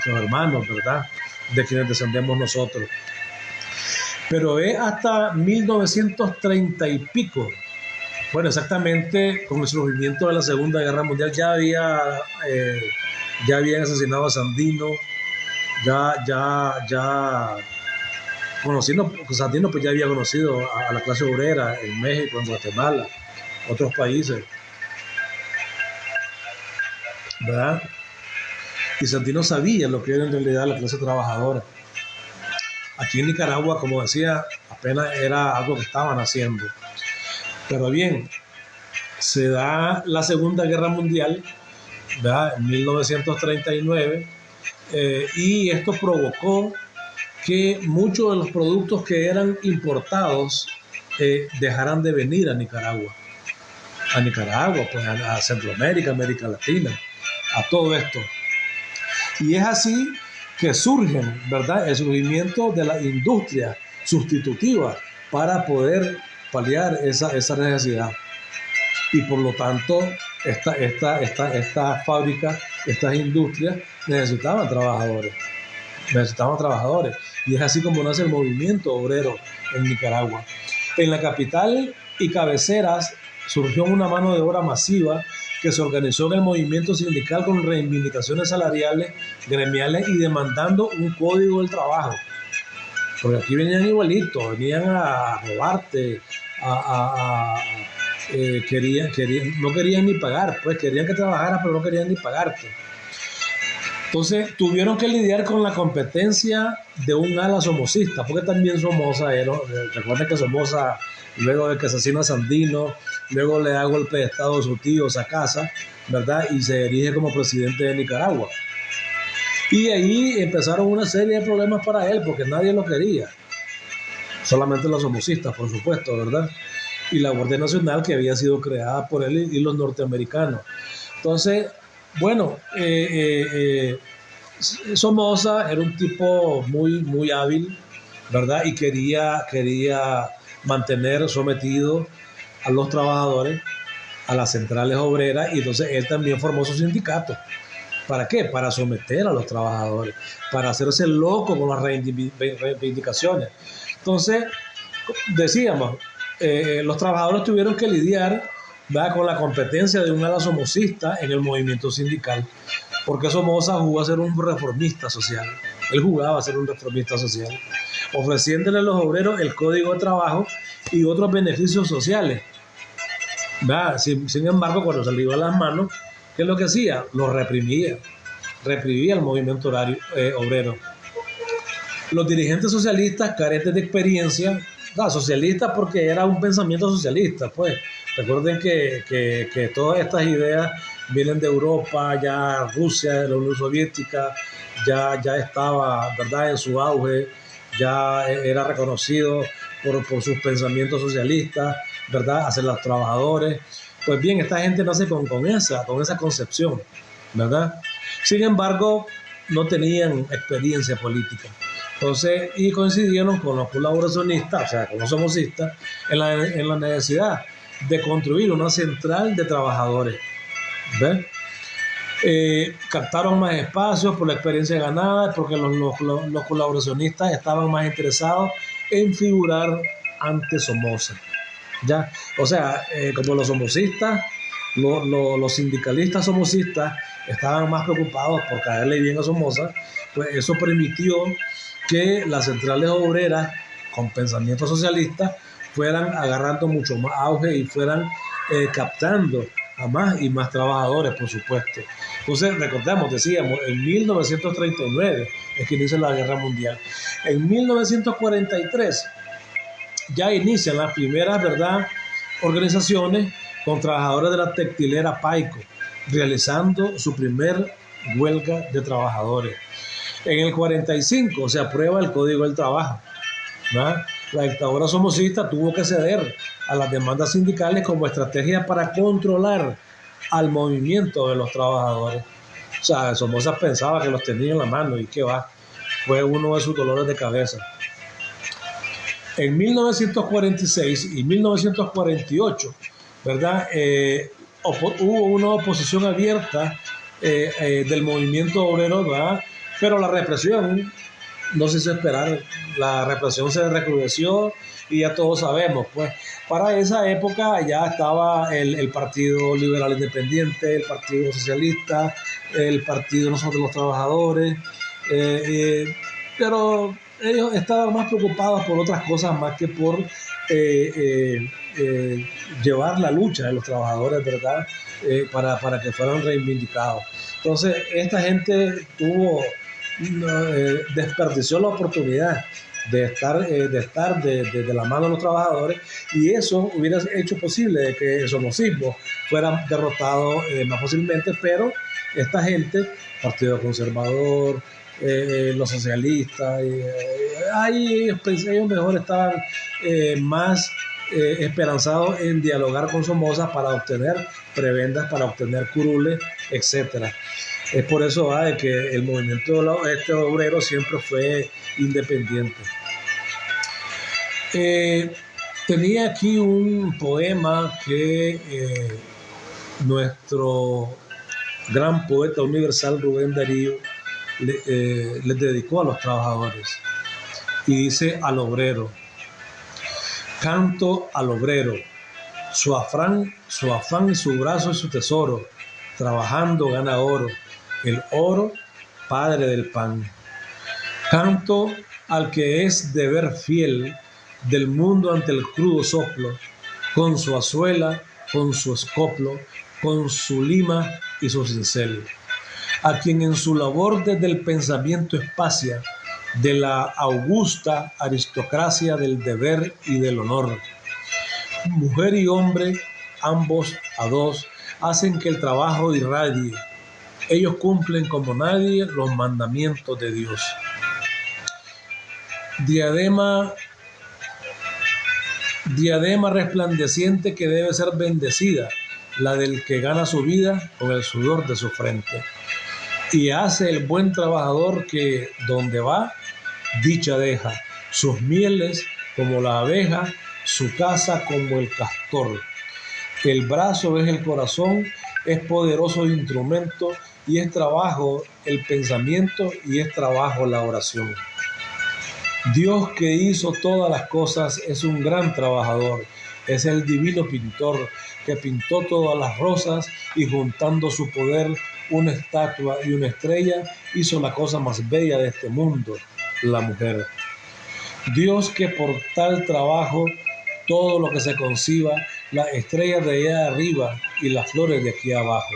hermanos, ¿verdad? De quienes descendemos nosotros. Pero es hasta 1930 y pico. Bueno, exactamente con el surgimiento de la Segunda Guerra Mundial ya habían asesinado a Sandino, Sandino pues ya había conocido a la clase obrera en México, en Guatemala, otros países, ¿verdad? Y Sandino sabía lo que era en realidad la clase trabajadora. Aquí en Nicaragua, como decía, apenas era algo que estaban haciendo. Pero bien, se da la Segunda Guerra Mundial, ¿verdad? En 1939, y esto provocó que muchos de los productos que eran importados dejaran de venir a Nicaragua, pues a Centroamérica, América Latina, a todo esto. Y es así que surgen, ¿verdad?, el surgimiento de la industria sustitutiva para poder paliar esa necesidad. Y por lo tanto, esta fábrica, estas industrias necesitaban trabajadores. Y es así como nace el movimiento obrero en Nicaragua. En la capital y cabeceras surgió una mano de obra masiva que se organizó en el movimiento sindical con reivindicaciones salariales, gremiales y demandando un código del trabajo. Porque aquí venían igualitos, venían a robarte, no querían ni pagar, pues querían que trabajaras, pero no querían ni pagarte. Entonces tuvieron que lidiar con la competencia de un ala somocista, porque también Somoza recuerden que Somoza, luego de que asesina a Sandino, luego le da golpe de estado a su tío Sacasa, ¿verdad? Y se erige como presidente de Nicaragua. Y ahí empezaron una serie de problemas para él, porque nadie lo quería. Solamente los somocistas, por supuesto, ¿verdad? Y la Guardia Nacional, que había sido creada por él y los norteamericanos. Entonces, bueno, Somoza era un tipo muy, muy hábil, ¿verdad? Y quería mantener sometido a los trabajadores, a las centrales obreras, y entonces él también formó su sindicato. ¿Para qué? Para someter a los trabajadores, para hacerse loco con las reivindicaciones. Entonces, decíamos, los trabajadores tuvieron que lidiar, ¿verdad?, con la competencia de un ala somocista en el movimiento sindical, porque Somoza jugó a ser un reformista social. Él jugaba a ser un reformista social, ofreciéndole a los obreros el código de trabajo y otros beneficios sociales. Sin embargo, cuando se le iba a las manos, ¿qué es lo que hacía? Lo reprimía el movimiento obrero. Los dirigentes socialistas, carentes de experiencia, socialistas porque era un pensamiento socialista, pues. Recuerden que todas estas ideas vienen de Europa, ya Rusia, la Unión Soviética, ya estaba, ¿verdad?, en su auge, ya era reconocido por sus pensamientos socialistas, ¿verdad?, hacia los trabajadores. Pues bien, esta gente nace con esa concepción, ¿verdad? Sin embargo, no tenían experiencia política. Entonces, y coincidieron con los colaboracionistas, o sea, con los somocistas, en la necesidad de construir una central de trabajadores. ¿Ven? Captaron más espacios por la experiencia ganada, porque los colaboracionistas estaban más interesados en figurar ante Somoza. ¿Ya? O sea, como los somocistas, los sindicalistas somocistas estaban más preocupados por caerle bien a Somoza, pues eso permitió que las centrales obreras con pensamiento socialista fueran agarrando mucho más auge y fueran captando a más y más trabajadores, por supuesto. Entonces, recordemos, decíamos, en 1939 es que inicia la Guerra Mundial. En 1943 ya inician las primeras, ¿verdad?, organizaciones con trabajadores de la textilera Paico, realizando su primer huelga de trabajadores. En el 45 se aprueba el Código del Trabajo, ¿verdad? La dictadura somocista tuvo que ceder a las demandas sindicales como estrategia para controlar al movimiento de los trabajadores. O sea, Somoza pensaba que los tenía en la mano y que va, fue uno de sus dolores de cabeza. En 1946 y 1948, ¿verdad? Hubo una oposición abierta del movimiento obrero, ¿verdad? Pero la represión no se hizo esperar, la represión se recrudeció y ya todos sabemos, pues para esa época ya estaba el Partido Liberal Independiente, el Partido Socialista, el Partido Nosotros los Trabajadores, pero ellos estaban más preocupados por otras cosas más que por llevar la lucha de los trabajadores, ¿verdad? Para que fueran reivindicados. Entonces, esta gente desperdició la oportunidad de estar de la mano de los trabajadores, y eso hubiera hecho posible de que el somocismo fuera derrotado más fácilmente, pero esta gente, Partido Conservador, los socialistas, ahí ellos mejor estaban más esperanzados en dialogar con Somoza para obtener prebendas, para obtener curules, etcétera. Es por eso de que el movimiento obrero siempre fue independiente. Tenía aquí un poema que nuestro gran poeta universal Rubén Darío les dedicó a los trabajadores, y dice: al obrero, canto al obrero, su afán y su brazo es su tesoro, trabajando gana oro, el oro padre del pan. Canto al que es deber fiel del mundo ante el crudo soplo, con su azuela, con su escoplo, con su lima y su cincel, a quien en su labor desde el pensamiento espacia de la augusta aristocracia del deber y del honor. Mujer y hombre, ambos a dos, hacen que el trabajo irradie. Ellos cumplen como nadie los mandamientos de Dios. Diadema resplandeciente que debe ser bendecida, la del que gana su vida con el sudor de su frente. Y hace el buen trabajador que donde va, dicha deja, sus mieles como la abeja, su casa como el castor. El brazo es el corazón, es poderoso instrumento, y es trabajo el pensamiento, y es trabajo la oración. Dios, que hizo todas las cosas, es un gran trabajador, es el divino pintor que pintó todas las rosas, y juntando su poder una estatua y una estrella, hizo la cosa más bella de este mundo, la mujer. Dios, que por tal trabajo todo lo que se conciba, las estrellas de allá arriba y las flores de aquí abajo.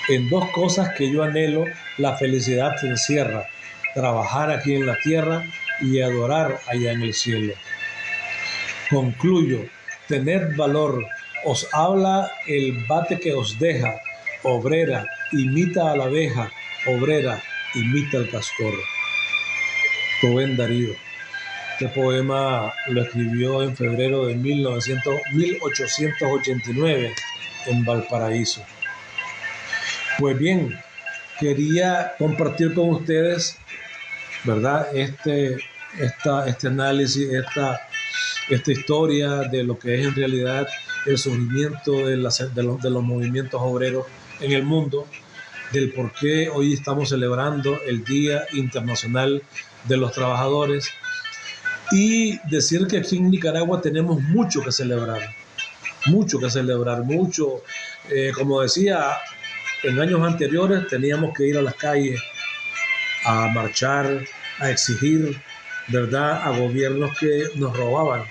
En dos cosas que yo anhelo, la felicidad se encierra: trabajar aquí en la tierra y adorar allá en el cielo. Concluyo: tened valor, os habla el bate que os deja, obrera, imita a la abeja, obrera, imita al castor. Rubén Darío. Este poema lo escribió en febrero de 1889 en Valparaíso. Pues bien, quería compartir con ustedes, ¿verdad?, este análisis, esta historia de lo que es en realidad el surgimiento de los movimientos obreros en el mundo, del por qué hoy estamos celebrando el Día Internacional de los Trabajadores, y decir que aquí en Nicaragua tenemos mucho que celebrar, como decía, en años anteriores teníamos que ir a las calles a marchar, a exigir, ¿verdad?, a gobiernos que nos robaban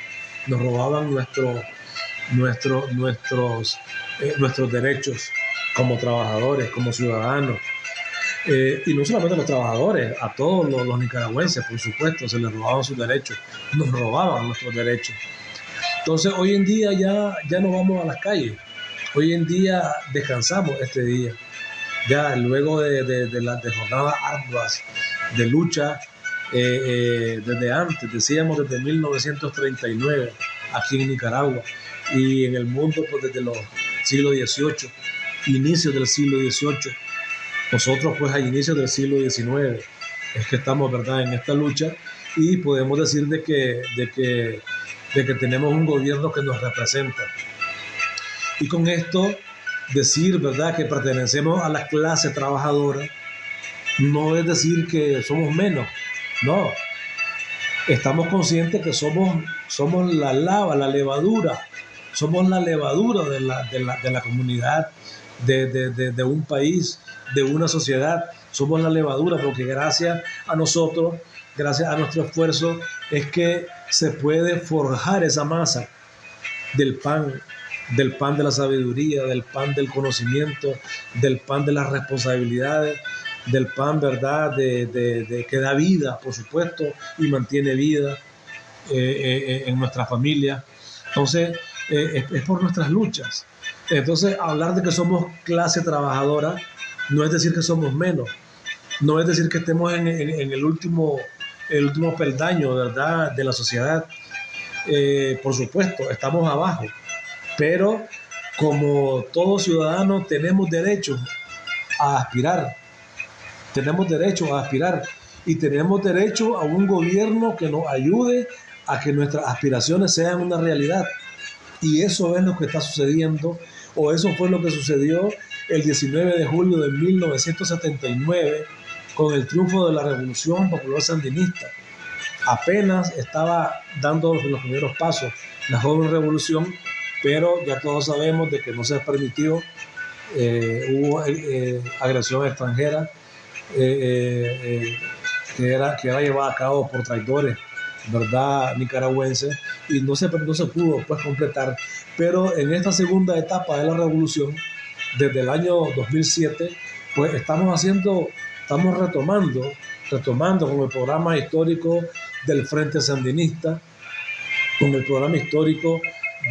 nuestros derechos como trabajadores, como ciudadanos. Y no solamente a los trabajadores, a todos los nicaragüenses, por supuesto, se les robaban sus derechos, nos robaban nuestros derechos. Entonces, hoy en día ya no vamos a las calles, hoy en día descansamos este día, ya luego de jornadas arduas de lucha desde antes, decíamos desde 1939, aquí en Nicaragua, y en el mundo pues desde los siglos XVIII, inicios del siglo XVIII. Nosotros pues a inicios del siglo XIX es que estamos, ¿verdad?, en esta lucha, y podemos decir de que tenemos un gobierno que nos representa. Y con esto decir, ¿verdad?, que pertenecemos a la clase trabajadora no es decir que somos menos, no. Estamos conscientes que somos la levadura, somos la levadura de la comunidad, de un país, de una sociedad. Somos la levadura porque gracias a nosotros, gracias a nuestro esfuerzo, es que se puede forjar esa masa del pan de la sabiduría, del pan del conocimiento, del pan de las responsabilidades, del pan, ¿verdad?, que da vida, por supuesto, y mantiene vida en nuestra familia. Entonces, es por nuestras luchas. Entonces, hablar de que somos clase trabajadora no es decir que somos menos, no es decir que estemos en el último peldaño, ¿verdad?, de la sociedad. Por supuesto, estamos abajo, pero como todo ciudadano tenemos derecho a aspirar, y tenemos derecho a un gobierno que nos ayude a que nuestras aspiraciones sean una realidad. Y eso es lo que está sucediendo, o eso fue lo que sucedió el 19 de julio de 1979 con el triunfo de la Revolución Popular Sandinista. Apenas estaba dando los primeros pasos la joven revolución, pero ya todos sabemos de que no se permitió, hubo agresión extranjera que era llevada a cabo por traidores, ¿verdad?, nicaragüenses, y no se pudo pues completar. Pero en esta segunda etapa de la revolución, desde el año 2007, pues estamos retomando con el programa histórico del Frente Sandinista, con el programa histórico,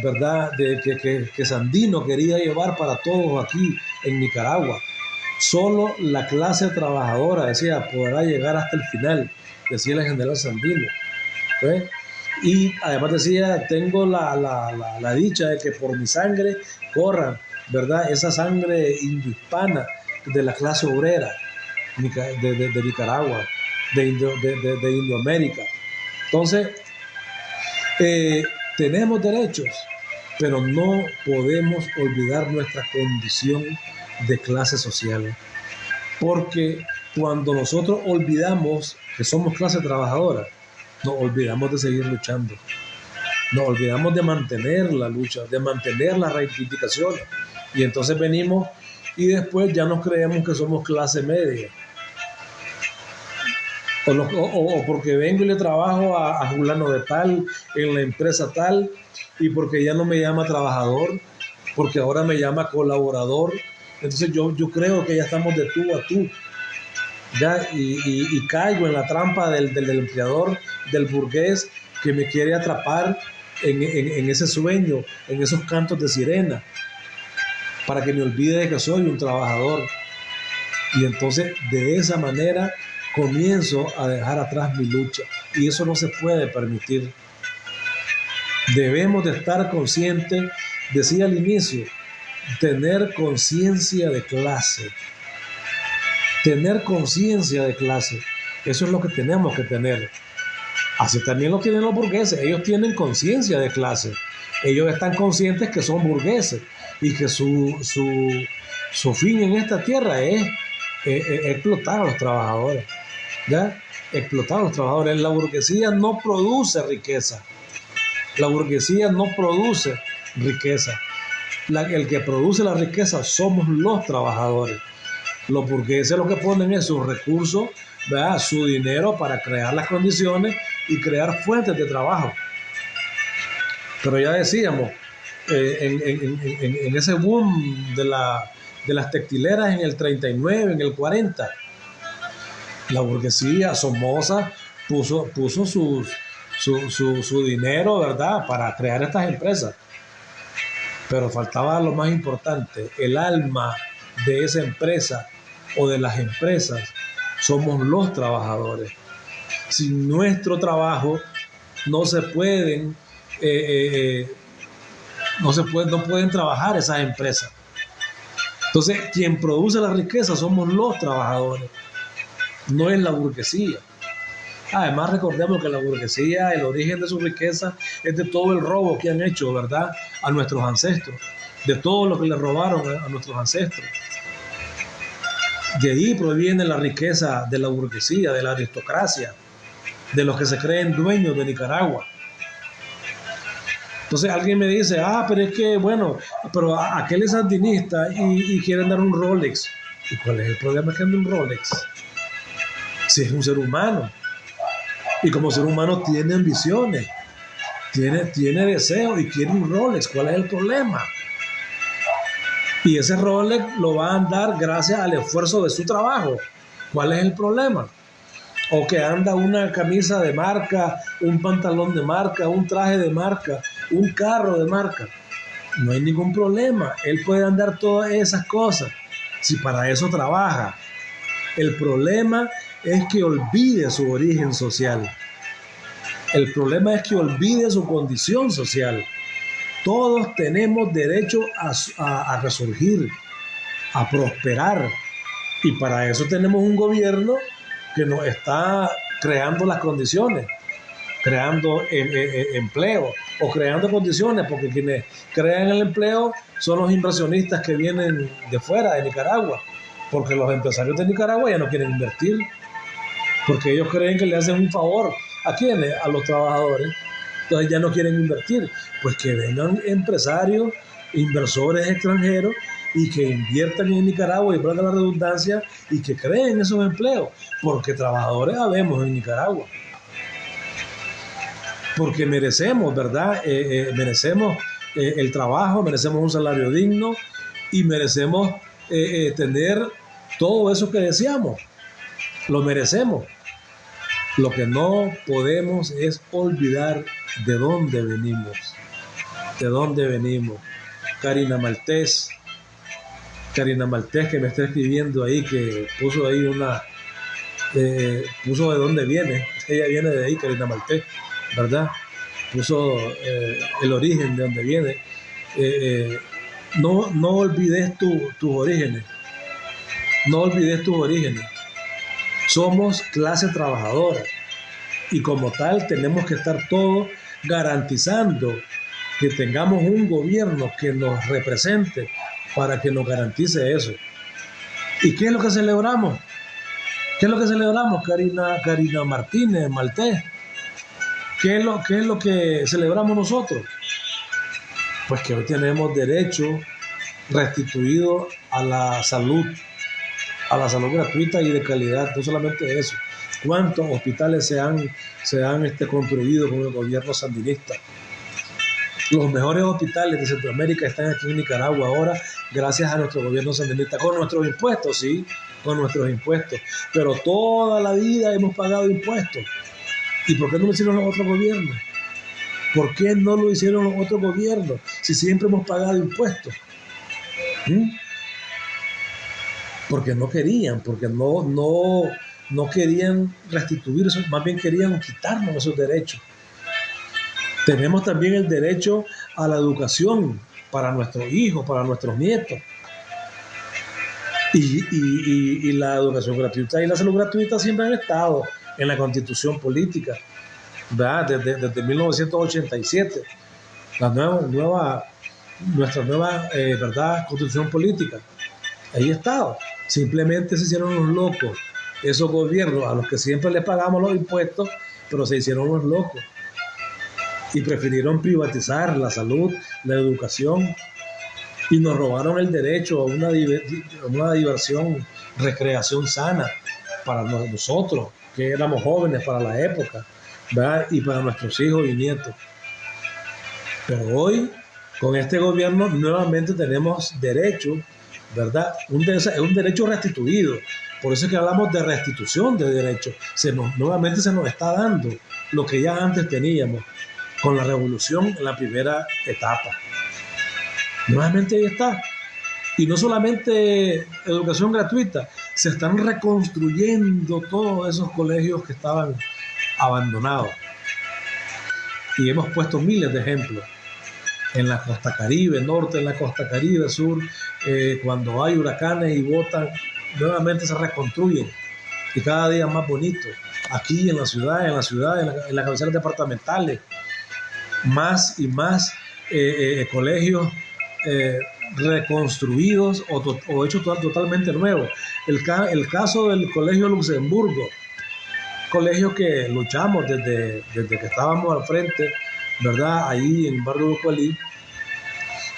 ¿verdad?, que Sandino quería llevar para todos aquí en Nicaragua. Solo la clase trabajadora, decía, podrá llegar hasta el final, decía el general Sandino. ¿Ves? Y además decía, tengo la dicha de que por mi sangre corra, ¿verdad?, esa sangre indohispana de la clase obrera de Nicaragua, de Indoamérica. Entonces, tenemos derechos, pero no podemos olvidar nuestra condición de clase social, porque cuando nosotros olvidamos que somos clase trabajadora, nos olvidamos de seguir luchando, nos olvidamos de mantener la lucha, de mantener las reivindicaciones, y entonces venimos y después ya nos creemos que somos clase media, o porque vengo y le trabajo a fulano de tal en la empresa tal, y porque ya no me llama trabajador, porque ahora me llama colaborador. Entonces yo creo que ya estamos de tú a tú, ¿ya? Y caigo en la trampa del empleador, del burgués, que me quiere atrapar en ese sueño, en esos cantos de sirena, para que me olvide de que soy un trabajador. Y entonces de esa manera comienzo a dejar atrás mi lucha, y eso no se puede permitir. Debemos de estar conscientes, decía al inicio, tener conciencia de clase. Tener conciencia de clase, eso es lo que tenemos que tener. Así también lo tienen los burgueses, ellos tienen conciencia de clase. Ellos están conscientes que son burgueses y que su fin en esta tierra es explotar a los trabajadores, ¿ya? Explotar a los trabajadores. La burguesía no produce riqueza. La burguesía no produce riqueza. El que produce la riqueza somos los trabajadores. Los burgueses lo que ponen es sus recursos, ¿verdad?, su dinero para crear las condiciones y crear fuentes de trabajo. Pero ya decíamos, en ese boom de las textileras en el 39, en el 40, la burguesía Somoza puso su dinero, ¿verdad?, para crear estas empresas. Pero faltaba lo más importante, el alma de esa empresa o de las empresas, somos los trabajadores. Sin nuestro trabajo no se pueden, no pueden trabajar esas empresas. Entonces, quien produce la riqueza somos los trabajadores, no es la burguesía. Además, recordemos que la burguesía, el origen de su riqueza es de todo el robo que han hecho, ¿verdad?, a nuestros ancestros, de todo lo que le robaron a nuestros ancestros. De ahí proviene la riqueza de la burguesía, de la aristocracia, de los que se creen dueños de Nicaragua. Entonces alguien me dice, pero es que, bueno, pero aquel es sandinista y quieren dar un Rolex. ¿Y cuál es el problema que ande un Rolex? Si es un ser humano. Y como ser humano tiene ambiciones, tiene deseos y quiere un Rolex. ¿Cuál es el problema? Y ese Rolex lo va a andar gracias al esfuerzo de su trabajo. ¿Cuál es el problema? O que anda una camisa de marca, un pantalón de marca, un traje de marca, un carro de marca. No hay ningún problema. Él puede andar todas esas cosas si para eso trabaja. El problema es que olvide su origen social. El problema es que olvide su condición social. Todos tenemos derecho a resurgir, a prosperar. Y para eso tenemos un gobierno que nos está creando las condiciones, creando empleo o creando condiciones, porque quienes crean el empleo son los inversionistas que vienen de fuera, de Nicaragua, porque los empresarios de Nicaragua ya no quieren invertir, porque ellos creen que le hacen un favor. ¿A quiénes? A los trabajadores. Entonces ya no quieren invertir. Pues que vengan empresarios, inversores extranjeros y que inviertan en Nicaragua, y valga la redundancia, y que creen esos empleos, porque trabajadores habemos en Nicaragua. Porque merecemos, ¿verdad? Merecemos el trabajo, merecemos un salario digno y merecemos tener todo eso que deseamos. Lo merecemos. Lo que no podemos es olvidar de dónde venimos. De dónde venimos. Karina Maltés, que me está escribiendo ahí, que puso ahí puso de dónde viene. Ella viene de ahí, Karina Maltés, ¿verdad? Puso el origen de dónde viene. No olvides tus orígenes. No olvides tus orígenes. Somos clase trabajadora y como tal tenemos que estar todos garantizando que tengamos un gobierno que nos represente para que nos garantice eso. ¿Y qué es lo que celebramos? ¿Qué es lo que celebramos, Karina Martínez, Maltés? ¿Qué es lo que celebramos nosotros? Pues que hoy tenemos derecho restituido a la salud gratuita y de calidad. No solamente eso. ¿Cuántos hospitales se han construido con el gobierno sandinista? Los mejores hospitales de Centroamérica están aquí en Nicaragua ahora, gracias a nuestro gobierno sandinista, con nuestros impuestos, sí, con nuestros impuestos. Pero toda la vida hemos pagado impuestos. ¿Y por qué no lo hicieron los otros gobiernos? ¿Por qué no lo hicieron los otros gobiernos si siempre hemos pagado impuestos? Porque no querían, porque no querían restituir eso, más bien querían quitarnos esos derechos. Tenemos también el derecho a la educación para nuestros hijos, para nuestros nietos. Y la educación gratuita y la salud gratuita siempre han estado en la Constitución política, ¿verdad? Desde 1987, nuestra nueva ¿verdad? Constitución política. Ahí estaba. Simplemente se hicieron los locos esos gobiernos a los que siempre les pagamos los impuestos, pero se hicieron los locos y prefirieron privatizar la salud, la educación, y nos robaron el derecho a una diversión, recreación sana para nosotros que éramos jóvenes para la época, ¿verdad? Y para nuestros hijos y nietos. Pero hoy, con este gobierno, nuevamente tenemos derecho, ¿verdad? Es un derecho restituido. Por eso es que hablamos de restitución de derechos. Nuevamente se nos está dando lo que ya antes teníamos con la revolución en la primera etapa. Nuevamente ahí está. Y no solamente educación gratuita, se están reconstruyendo todos esos colegios que estaban abandonados. Y hemos puesto miles de ejemplos. En la costa Caribe Norte, en la costa Caribe Sur, cuando hay huracanes y botan, nuevamente se reconstruyen. Y cada día más bonito. Aquí en la ciudad, en las cabeceras departamentales, más y más colegios reconstruidos o hechos totalmente nuevos. El caso del Colegio Luxemburgo, colegio que luchamos desde que estábamos al frente, ¿verdad? Ahí en el barrio de Ucualí,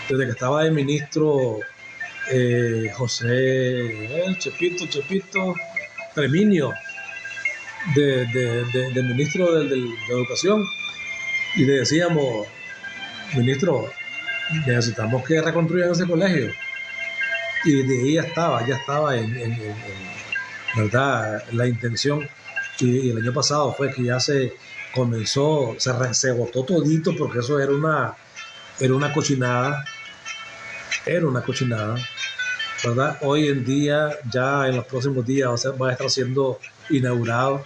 desde que estaba el ministro José Chepito Treminio, del ministro de Educación, y le decíamos, ministro, necesitamos que reconstruyan ese colegio. Y desde ahí ya estaba en ¿verdad? La intención. Y el año pasado fue que ya se comenzó, se agotó todito, porque eso era una cochinada, ¿verdad? Hoy en día, ya en los próximos días, va a estar siendo inaugurado,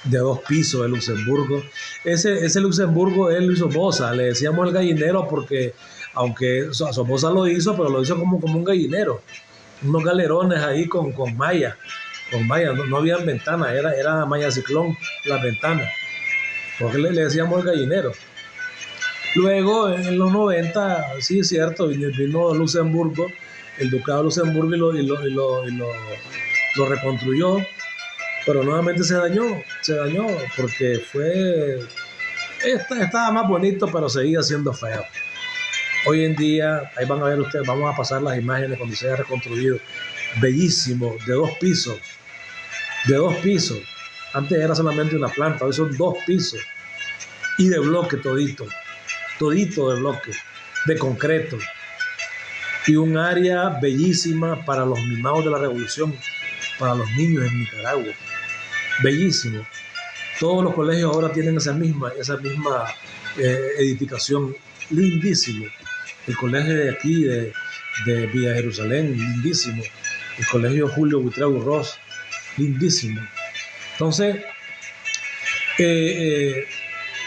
de 2 pisos, de Luxemburgo. Ese Luxemburgo él lo hizo Somoza, le decíamos el gallinero porque, aunque Somoza lo hizo, pero lo hizo como un gallinero, unos galerones ahí con malla, no habían ventanas, era malla ciclón las ventanas, porque le decíamos el gallinero. Luego, en los 90, sí es cierto, vino Luxemburgo, el ducado de Luxemburgo, y lo reconstruyó, pero nuevamente se dañó, porque estaba más bonito, pero seguía siendo feo. Hoy en día, ahí van a ver ustedes, vamos a pasar las imágenes cuando se haya reconstruido, bellísimo, de 2 pisos, antes era solamente una planta, hoy son 2 pisos, y de bloque todito de bloque, de concreto, y un área bellísima para los mimados de la revolución, para los niños en Nicaragua, bellísimo. Todos los colegios ahora tienen esa misma edificación, lindísimo. El colegio de aquí, de Villa Jerusalén, lindísimo. El colegio Julio Buitrago Ross, lindísimo. Entonces,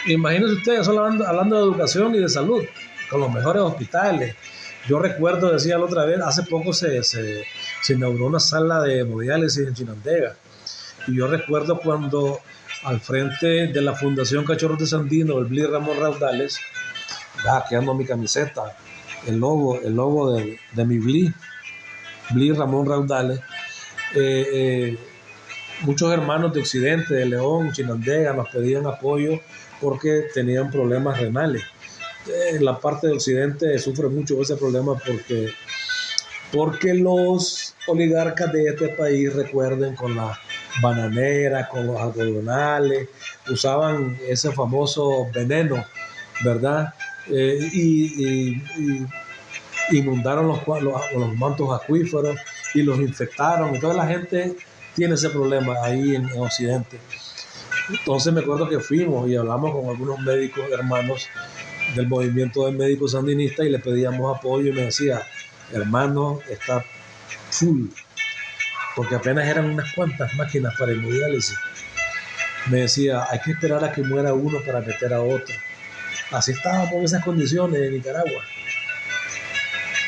imagínense ustedes, solo hablando de educación y de salud, con los mejores hospitales. Yo recuerdo, decía la otra vez, hace poco se inauguró una sala de hemodiálisis en Chinandega. Y yo recuerdo cuando al frente de la Fundación Cachorros de Sandino, el Bli Ramón Raudales, aquí ando mi camiseta, el logo de mi Bli Ramón Raudales, muchos hermanos de Occidente, de León, Chinandega, nos pedían apoyo porque tenían problemas renales. La parte de Occidente sufre mucho ese problema porque los oligarcas de este país, recuerden, con las bananeras, con los algodonales, usaban ese famoso veneno, ¿verdad? Y inundaron los mantos acuíferos y los infectaron. Entonces la gente tiene ese problema ahí en Occidente. Entonces me acuerdo que fuimos y hablamos con algunos médicos hermanos del movimiento de médicos sandinistas y le pedíamos apoyo, y me decía, hermano, está full, porque apenas eran unas cuantas máquinas para hemodiálisis. Me decía, hay que esperar a que muera uno para meter a otro. Así estábamos en esas condiciones en Nicaragua.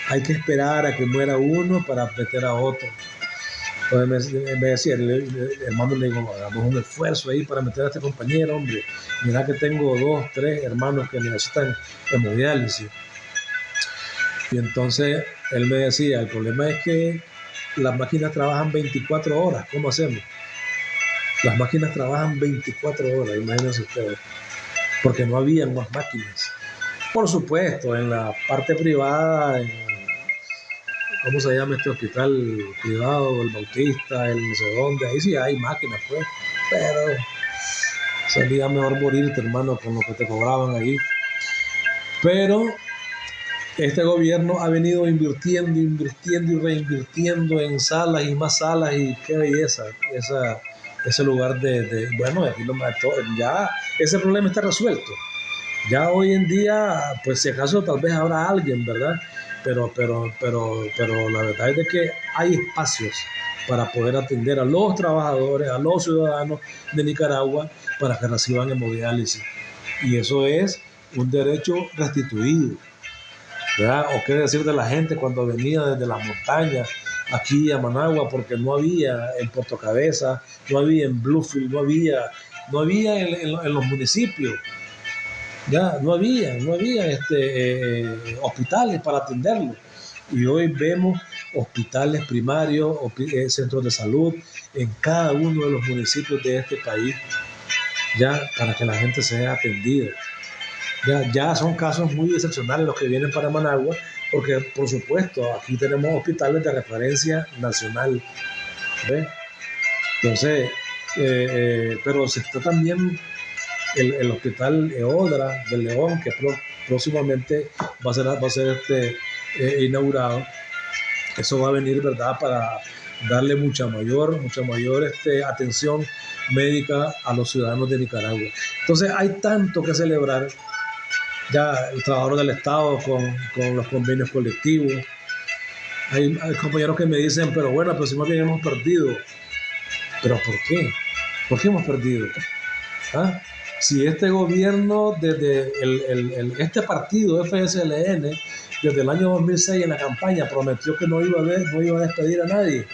Hay que esperar a que muera uno para meter a otro. Entonces me decía, el hermano, le digo, hagamos un esfuerzo ahí para meter a este compañero, hombre. Mira que tengo 2, 3 hermanos que necesitan hemodiálisis. Y entonces él me decía, el problema es que las máquinas trabajan 24 horas. ¿Cómo hacemos? Las máquinas trabajan 24 horas, imagínense ustedes, porque no habían más máquinas. Por supuesto, en la parte privada, ¿cómo se llama este hospital privado? El Bautista, el no sé dónde, ahí sí hay máquinas, pues, pero sería mejor morirte, hermano, con lo que te cobraban ahí. Pero este gobierno ha venido invirtiendo y reinvirtiendo en salas y más salas, y qué belleza ese lugar bueno, aquí ya ese problema está resuelto. Ya hoy en día, pues si acaso tal vez habrá alguien, ¿verdad? Pero la verdad es de que hay espacios para poder atender a los trabajadores, a los ciudadanos de Nicaragua para que reciban hemodiálisis. Y eso es un derecho restituido, ¿verdad? O qué decir de la gente cuando venía desde las montañas aquí a Managua, porque no había en Puerto Cabeza, no había en Bluefield, no había en los municipios, ya no había hospitales para atenderlo. Y hoy vemos hospitales primarios, centros de salud en cada uno de los municipios de este país, ya para que la gente sea atendida. Ya son casos muy excepcionales los que vienen para Managua, porque por supuesto aquí tenemos hospitales de referencia nacional, ¿ves? Entonces, pero se está también el hospital Eodra de León, que próximamente va a ser inaugurado. Eso va a venir, ¿verdad?, para darle mucha mayor atención médica a los ciudadanos de Nicaragua. Entonces hay tanto que celebrar. Ya el trabajador del Estado con los convenios colectivos. Hay compañeros que me dicen, pero bueno, pero si más bien hemos perdido. ¿Pero por qué? ¿Por qué hemos perdido? ¿Ah? Si este gobierno, desde este partido FSLN, desde el año 2006 en la campaña prometió que no iba a despedir a nadie.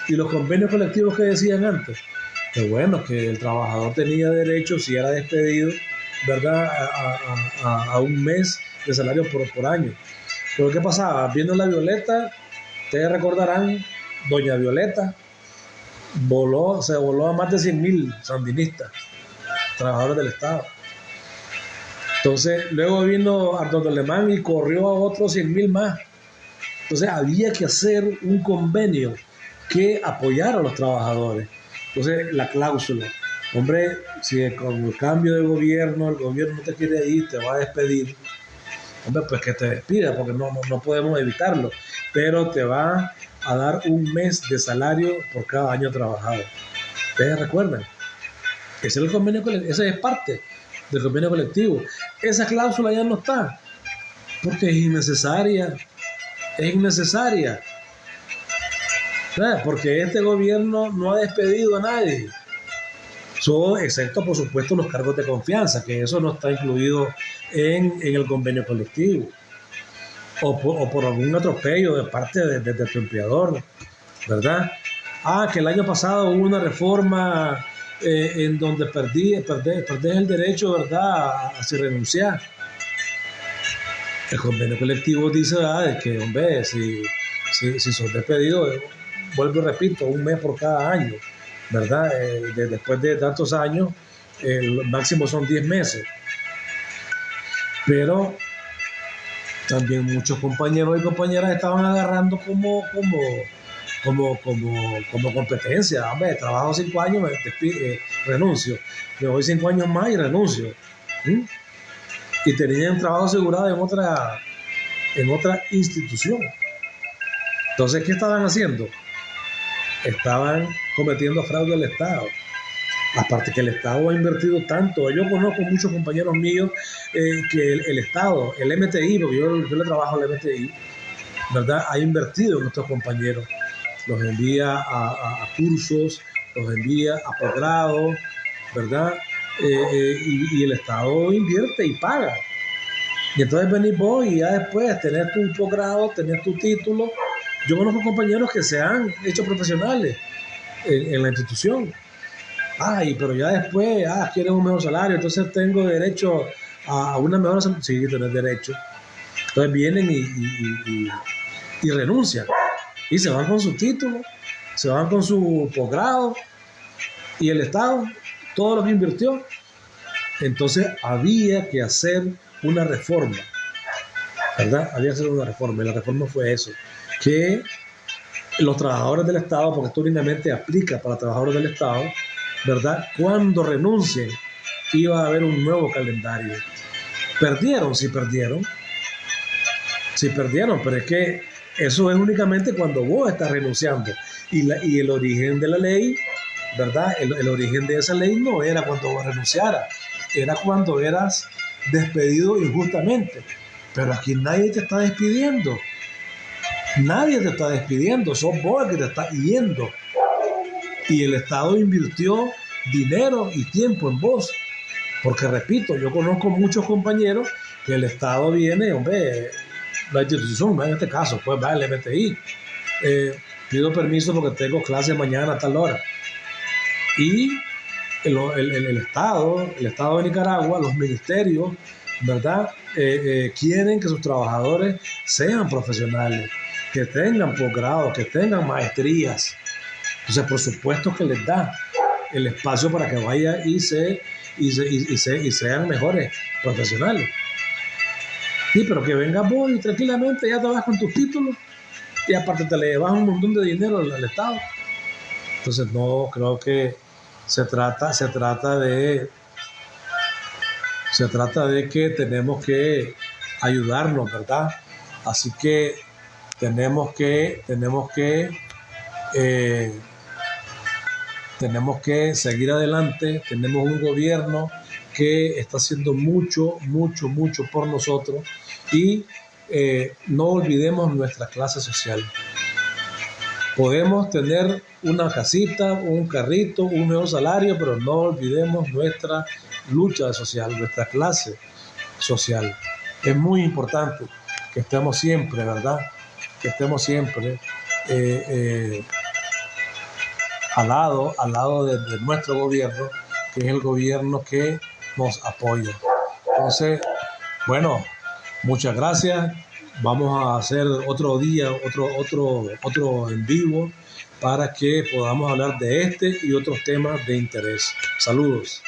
Y los convenios colectivos que decían antes, que bueno, que el trabajador tenía derecho, si era despedido, ¿verdad?, a un mes de salario por año. Pero ¿qué pasaba? Viendo la Violeta, ustedes recordarán, doña Violeta se voló a más de 100,000 sandinistas, trabajadores del Estado. Entonces, luego vino Arnoldo Alemán y corrió a otros 100,000 más. Entonces, había que hacer un convenio que apoyara a los trabajadores. Entonces, la cláusula, hombre, si con el cambio de gobierno, el gobierno no te quiere ir, te va a despedir, hombre, pues que te despida, porque no podemos evitarlo, pero te va a dar un mes de salario por cada año trabajado. ¿Ustedes recuerdan? Ese es el convenio colectivo, esa es parte del convenio colectivo. Esa cláusula ya no está, porque es innecesaria, ¿sabes? Porque este gobierno no ha despedido a nadie, excepto por supuesto los cargos de confianza, que eso no está incluido en el convenio colectivo, o por algún atropello de parte de tu empleador, ¿verdad? Que el año pasado hubo una reforma en donde perdés el derecho, ¿verdad?, a renunciar. El convenio colectivo dice, de que, hombre, si sos despedido, vuelvo y repito, un mes por cada año, ¿verdad? Después de tantos años, el máximo son 10 meses. Pero también muchos compañeros y compañeras estaban agarrando como competencia. Hombre, trabajo 5 años, renuncio. Me voy 5 años más y renuncio. Y tenían trabajo asegurado en otra institución. Entonces, ¿qué estaban haciendo? Estaban cometiendo fraude al Estado. Aparte que el Estado ha invertido tanto. Yo conozco muchos compañeros míos que el Estado, el MTI, porque yo le trabajo al MTI, ¿verdad?, ha invertido en estos compañeros. Los envía a cursos, los envía a posgrado, ¿verdad? Y el Estado invierte y paga. Y entonces venís vos y ya después tenés tu posgrado, tenés tu título. Yo conozco compañeros que se han hecho profesionales en la institución. Pero ya después, quieren un mejor salario, entonces tengo derecho a una mejor salario. Sí, tenés derecho. Entonces vienen y renuncian. Y se van con su título, se van con su posgrado, y el Estado, todo lo que invirtió. Entonces había que hacer una reforma, ¿verdad? Había que hacer una reforma, y la reforma fue eso, que los trabajadores del Estado, porque esto únicamente aplica para trabajadores del Estado, ¿verdad?, cuando renuncien, iba a haber un nuevo calendario. Sí perdieron, pero es que eso es únicamente cuando vos estás renunciando. Y el origen de la ley, ¿verdad?, el origen de esa ley no era cuando vos renunciaras, era cuando eras despedido injustamente. Pero aquí nadie te está despidiendo. Nadie te está despidiendo, sos vos el que te está yendo. Y el Estado invirtió dinero y tiempo en vos. Porque repito, yo conozco muchos compañeros que el Estado viene, hombre, la institución, en este caso, pues va el MTI. Pido permiso porque tengo clase mañana a tal hora. Y el Estado de Nicaragua, los ministerios, ¿verdad? Quieren que sus trabajadores sean profesionales, que tengan posgrado, que tengan maestrías. Entonces, por supuesto que les da el espacio para que vayan y sean mejores profesionales. Sí, pero que vengas vos y tranquilamente ya te vas con tus títulos y aparte te le llevas un montón de dinero al Estado. Entonces, no, creo que se trata de que tenemos que ayudarnos, ¿verdad? Así que tenemos que seguir adelante. Tenemos un gobierno que está haciendo mucho por nosotros y no olvidemos nuestra clase social. Podemos tener una casita, un carrito, un mejor salario, pero no olvidemos nuestra lucha social, nuestra clase social. Es muy importante que estemos siempre, ¿verdad? Que estemos siempre al lado de nuestro gobierno, que es el gobierno que nos apoya. Entonces, bueno, muchas gracias. Vamos a hacer otro día, otro en vivo para que podamos hablar de este y otros temas de interés. Saludos.